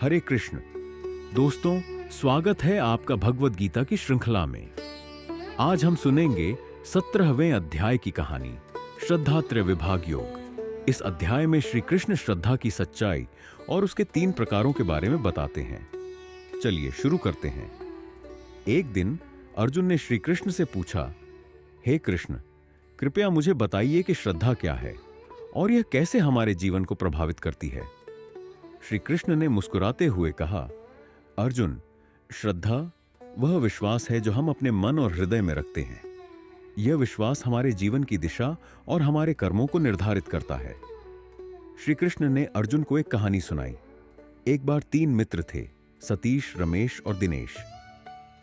हरे कृष्ण। दोस्तों, स्वागत है आपका भगवत गीता की श्रृंखला में। आज हम सुनेंगे 17वें अध्याय की कहानी, श्रद्धात्रय विभाग योग। इस अध्याय में श्री कृष्ण श्रद्धा की सच्चाई और उसके 3 प्रकारों के बारे में बताते हैं। चलिए शुरू करते हैं। एक दिन अर्जुन ने श्री कृष्ण से पूछा, हे कृष्ण, कृपया मुझे बताइए कि श्रद्धा क्या है और यह कैसे हमारे जीवन को प्रभावित करती है। श्री कृष्ण ने मुस्कुराते हुए कहा, अर्जुन, श्रद्धा वह विश्वास है जो हम अपने मन और हृदय में रखते हैं। यह विश्वास हमारे जीवन की दिशा और हमारे कर्मों को निर्धारित करता है। श्री कृष्ण ने अर्जुन को एक कहानी सुनाई। एक बार 3 मित्र थे, सतीश, रमेश और दिनेश।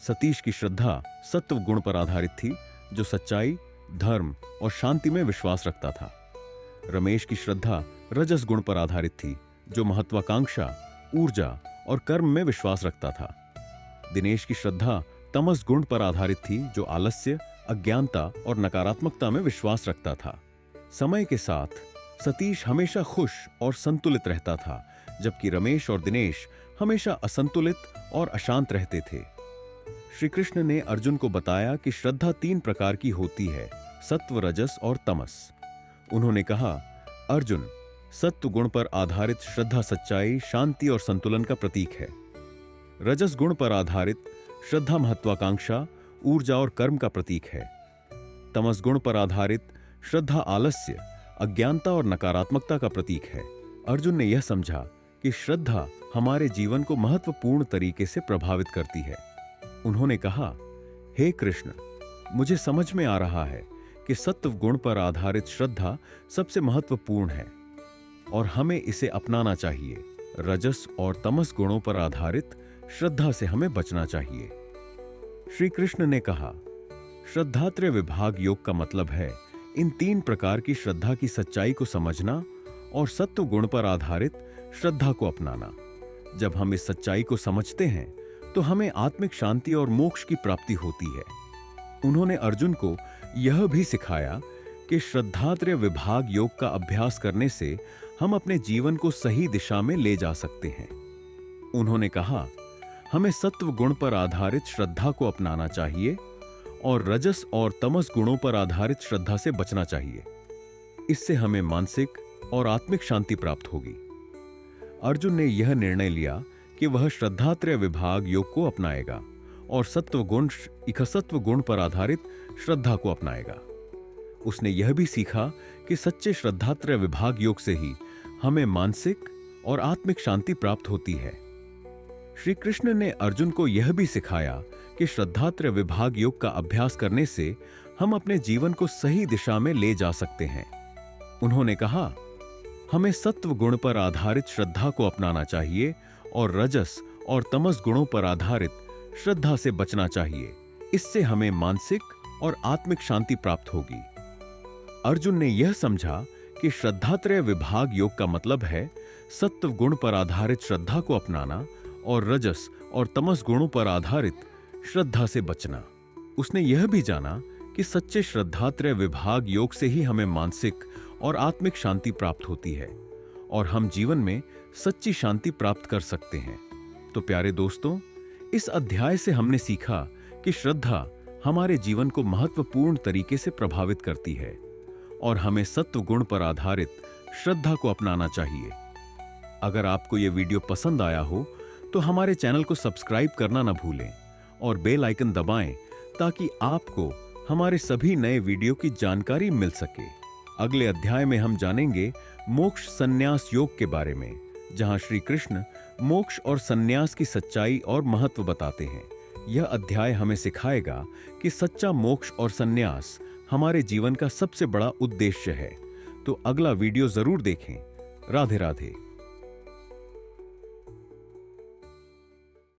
सतीश की श्रद्धा सत्व गुण पर आधारित थी, जो सच्चाई, धर्म और शांति में विश्वास रखता था। रमेश की श्रद्धा रजस गुण पर आधारित थी, जो महत्वाकांक्षा, ऊर्जा और कर्म में विश्वास रखता था। दिनेश की श्रद्धा तमस गुण पर आधारित थी, जो आलस्य, अज्ञानता और नकारात्मकता में विश्वास रखता था। समय के साथ सतीश हमेशा खुश और संतुलित रहता था, जबकि रमेश और दिनेश हमेशा असंतुलित और अशांत रहते थे। श्री कृष्ण ने अर्जुन को बताया कि श्रद्धा 3 प्रकार की होती है, सत्व, रजस और तमस। उन्होंने कहा, अर्जुन, सत्व गुण पर आधारित श्रद्धा सच्चाई, शांति और संतुलन का प्रतीक है। रजस गुण पर आधारित श्रद्धा महत्वाकांक्षा, ऊर्जा और कर्म का प्रतीक है। तमस गुण पर आधारित श्रद्धा आलस्य, अज्ञानता और नकारात्मकता का प्रतीक है। अर्जुन ने यह समझा कि श्रद्धा हमारे जीवन को महत्वपूर्ण तरीके से प्रभावित करती है। उन्होंने कहा, हे कृष्ण, मुझे समझ में आ रहा है कि सत्व गुण पर आधारित श्रद्धा सबसे महत्वपूर्ण है और हमें इसे अपनाना चाहिए। रजस और तमस गुणों पर आधारित श्रद्धा से हमें बचना चाहिए। श्री कृष्ण ने कहा, श्रद्धात्रय विभाग योग का मतलब है इन 3 प्रकार की श्रद्धा की सच्चाई को समझना और सत्व गुण पर आधारित श्रद्धा को अपनाना। जब हम इस सच्चाई को समझते हैं तो हमें आत्मिक शांति और मोक्ष की प्राप्ति होती है। उन्होंने अर्जुन को यह भी सिखाया कि श्रद्धात्रय विभाग योग का अभ्यास करने से हम अपने जीवन को सही दिशा में ले जा सकते हैं। उन्होंने कहा, हमें सत्व गुण पर आधारित श्रद्धा को अपनाना चाहिए और रजस और तमस गुणों पर आधारित श्रद्धा से बचना चाहिए। इससे हमें मानसिक और आत्मिक शांति प्राप्त होगी। अर्जुन ने यह निर्णय लिया कि वह श्रद्धात्रय विभाग योग को अपनाएगा और सत्व गुण पर आधारित श्रद्धा को अपनाएगा। उसने यह भी सीखा कि सच्चे श्रद्धात्रय विभाग योग से ही हमें मानसिक और आत्मिक शांति प्राप्त होती है। श्री कृष्ण ने अर्जुन को यह भी सिखाया कि श्रद्धात्रय विभाग योग का अभ्यास करने से हम अपने जीवन को सही दिशा में ले जा सकते हैं। उन्होंने कहा, हमें सत्व गुण पर आधारित श्रद्धा को अपनाना चाहिए और रजस और तमस गुणों पर आधारित श्रद्धा से बचना चाहिए। इससे हमें मानसिक और आत्मिक शांति प्राप्त होगी। अर्जुन ने यह समझा कि श्रद्धात्रय विभाग योग का मतलब है सत्व गुण पर आधारित श्रद्धा को अपनाना और रजस और तमस गुणों पर आधारित श्रद्धा से बचना। उसने यह भी जाना कि सच्चे श्रद्धात्रय विभाग योग से ही हमें मानसिक और आत्मिक शांति प्राप्त होती है और हम जीवन में सच्ची शांति प्राप्त कर सकते हैं। तो प्यारे दोस्तों, इस अध्याय से हमने सीखा कि श्रद्धा हमारे जीवन को महत्वपूर्ण तरीके से प्रभावित करती है और हमें सत्व गुण पर आधारित श्रद्धा को अपनाना चाहिए। अगर आपको यह वीडियो पसंद आया हो तो हमारे चैनल को सब्सक्राइब करना न भूलें और बेल आइकन दबाएं ताकि आपको हमारे सभी नए वीडियो की जानकारी मिल सके। अगले अध्याय में हम जानेंगे मोक्ष संन्यास योग के बारे में, जहां श्री कृष्ण मोक्ष और संन्यास की सच्चाई और महत्व बताते हैं। यह अध्याय हमें सिखाएगा कि सच्चा मोक्ष और संन्यास हमारे जीवन का सबसे बड़ा उद्देश्य है। तो अगला वीडियो जरूर देखें। राधे राधे।